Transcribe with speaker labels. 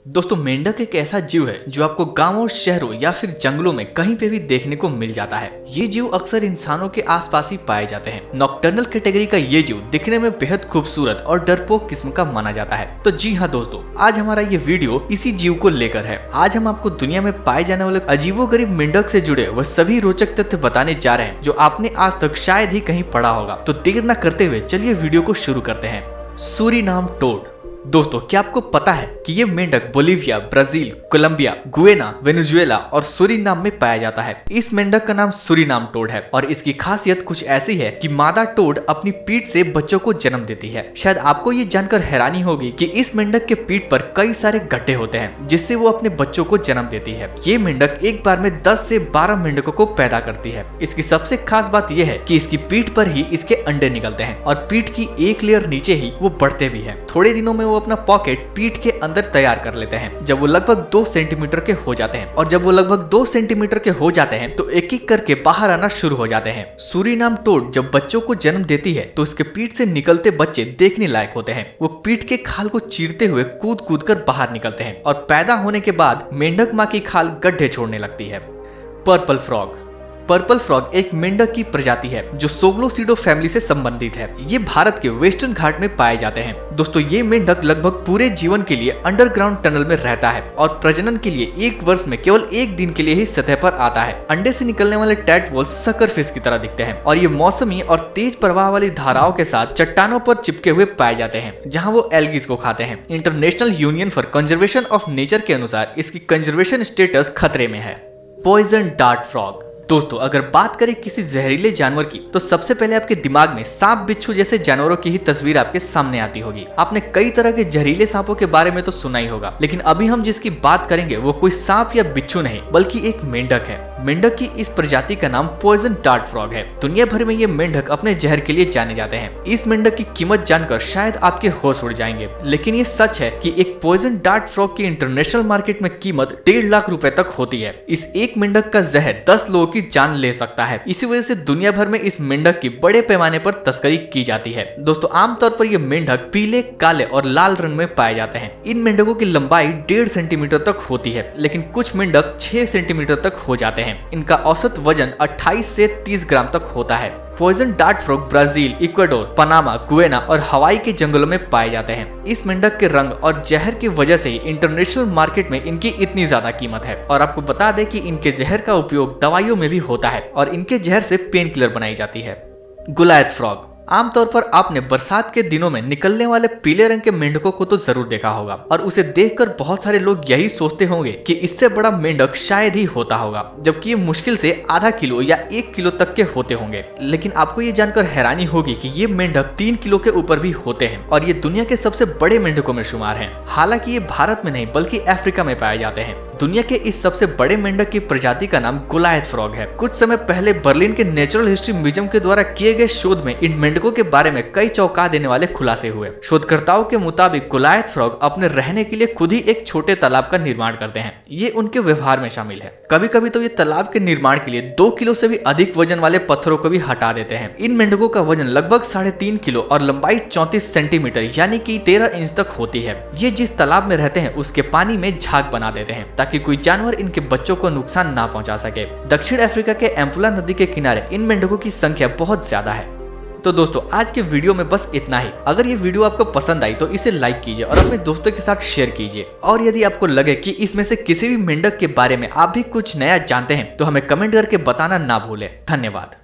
Speaker 1: दोस्तों मेंढक एक ऐसा जीव है जो आपको गांवों, शहरों या फिर जंगलों में कहीं पे भी देखने को मिल जाता है। ये जीव अक्सर इंसानों के आसपास ही पाए जाते हैं। नॉकटर्नल कैटेगरी का ये जीव दिखने में बेहद खूबसूरत और डरपोक किस्म का माना जाता है। तो जी हाँ दोस्तों, आज हमारा ये वीडियो इसी जीव को लेकर है। आज हम आपको दुनिया में पाए जाने वाले अजीबोगरीब मेंढक से जुड़े वह सभी रोचक तथ्य बताने जा रहे हैं जो आपने आज तक शायद ही कहीं पढ़ा होगा। तो देर न करते हुए चलिए वीडियो को शुरू करते हैं। Suriname toad. दोस्तों क्या आपको पता है कि ये मेंढक Bolivia, Brazil, Colombia, Guyana, Venezuela और सूरीनाम में पाया जाता है। इस मेंढक का नाम सूरीनाम टोड है और इसकी खासियत कुछ ऐसी है कि मादा टोड अपनी पीठ से बच्चों को जन्म देती है। शायद आपको ये जानकर हैरानी होगी कि इस मेंढक के पीठ पर कई सारे गड्ढे होते हैं जिससे वो अपने बच्चों को जन्म देती है। ये मेंढक एक बार में 10 से 12 मेंढकों को पैदा करती है। इसकी सबसे खास बात यह है कि इसकी पीठ पर ही इसके अंडे निकलते हैं और पीठ की एक लेयर नीचे ही वो बढ़ते भी हैं। थोड़े दिनों में वो अपना पॉकेट पीठ के अंदर तैयार कर लेते हैं। जब वो लगभग 2 सेंटीमीटर के हो जाते हैं और जब वो लगभग 2 सेंटीमीटर के हो जाते हैं तो एक एक करके बाहर आना शुरू हो जाते हैं। सूरीनाम टोड जब बच्चों को जन्म देती है तो उसके पीठ से निकलते बच्चे देखने लायक होते हैं। वो पीठ के खाल को चीरते हुए कूद कूद कर बाहर निकलते हैं और पैदा होने के बाद मेंढक माँ की खाल गड्ढे छोड़ने लगती है। Purple frog. पर्पल फ्रॉग एक मेंढक की प्रजाति है जो सोग्लोसिडो फैमिली से संबंधित है। ये भारत के वेस्टर्न घाट में पाए जाते हैं। दोस्तों ये मेंढक लगभग पूरे जीवन के लिए अंडरग्राउंड टनल में रहता है और प्रजनन के लिए एक वर्ष में केवल एक दिन के लिए ही सतह पर आता है। अंडे से निकलने वाले टैडपोल्स सकर फिश की तरह दिखते हैं और ये मौसमी और तेज प्रवाह वाली धाराओं के साथ चट्टानों पर चिपके हुए पाए जाते हैं जहाँ वो एल्गीज को खाते हैं। International Union for Conservation of Nature के अनुसार इसकी कंजर्वेशन स्टेटस खतरे में है। Poison dart frog. दोस्तों अगर बात करें किसी जहरीले जानवर की तो सबसे पहले आपके दिमाग में सांप, बिच्छू जैसे जानवरों की ही तस्वीर आपके सामने आती होगी। आपने कई तरह के जहरीले सांपों के बारे में तो सुना ही होगा, लेकिन अभी हम जिसकी बात करेंगे वो कोई सांप या बिच्छू नहीं बल्कि एक मेंढक है। मेंढक की इस प्रजाति का नाम पॉइजन डार्ट फ्रॉग है। दुनिया भर में ये मेंढक अपने जहर के लिए जाने जाते हैं। इस मेंढक की कीमत जानकर शायद आपके होश उड़ जाएंगे, लेकिन ये सच है कि एक पॉइजन डार्ट फ्रॉग की इंटरनेशनल मार्केट में कीमत 1.5 लाख रुपए तक होती है। इस एक मेंढक का जहर 10 लोगों की जान ले सकता है। इसी वजह से दुनिया भर में इस मेंढक की बड़े पैमाने पर तस्करी की जाती है। दोस्तों आमतौर पर ये मेंढक पीले, काले और लाल रंग में पाए जाते हैं। इन मेंढकों की लंबाई 1.5 सेंटीमीटर तक होती है, लेकिन कुछ मेंढक 6 सेंटीमीटर तक हो जाते हैं। इनका औसत वजन 28 से 30 ग्राम तक होता है। Poison dart frog Brazil, Ecuador, Panama, Guyana और हवाई के जंगलों में पाए जाते हैं। इस मेंढक के रंग और जहर की वजह से ही इंटरनेशनल मार्केट में इनकी इतनी ज्यादा कीमत है। और आपको बता दें कि इनके जहर का उपयोग दवाइयों में भी होता है और इनके जहर से पेन किलर बनाई जाती है। गुलायत फ्रॉग। आमतौर पर आपने बरसात के दिनों में निकलने वाले पीले रंग के मेंढकों को तो जरूर देखा होगा और उसे देखकर बहुत सारे लोग यही सोचते होंगे कि इससे बड़ा मेंढक शायद ही होता होगा, जबकि ये मुश्किल से आधा किलो या 1 किलो तक के होते होंगे। लेकिन आपको ये जानकर हैरानी होगी कि ये मेंढक 3 किलो के ऊपर भी होते हैं और ये दुनिया के सबसे बड़े मेंढकों में शुमार हैं। हालांकि ये भारत में नहीं बल्कि अफ्रीका में पाए जाते हैं। दुनिया के इस सबसे बड़े मेंढक की प्रजाति का नाम गुलायत फ्रॉग है। कुछ समय पहले बर्लिन के नेचुरल हिस्ट्री म्यूजियम के द्वारा किए गए शोध में इन मेंढकों के बारे में कई चौंका देने वाले खुलासे हुए। शोधकर्ताओं के मुताबिक गुलायत फ्रॉग अपने रहने के लिए खुद ही एक छोटे तालाब का निर्माण करते हैं। ये उनके व्यवहार में शामिल है। कभी कभी तो ये तालाब के निर्माण के लिए 2 किलो से भी अधिक वजन वाले पत्थरों को भी हटा देते हैं। इन मेंढकों का वजन लगभग 3.5 किलो और लंबाई 34 सेंटीमीटर यानी कि 13 इंच तक होती है। ये जिस तालाब में रहते हैं उसके पानी में झाग बना देते हैं ताकि कोई जानवर इनके बच्चों को नुकसान ना पहुंचा सके। दक्षिण अफ्रीका के एम्पुला नदी के किनारे इन मेंढकों की संख्या बहुत ज्यादा है। तो दोस्तों आज के वीडियो में बस इतना ही। अगर ये वीडियो आपको पसंद आई तो इसे लाइक कीजिए और अपने दोस्तों के साथ शेयर कीजिए। और यदि आपको लगे कि इसमें से किसी भी मेंढक के बारे में आप भी कुछ नया जानते हैं तो हमें कमेंट करके बताना ना भूलें। धन्यवाद।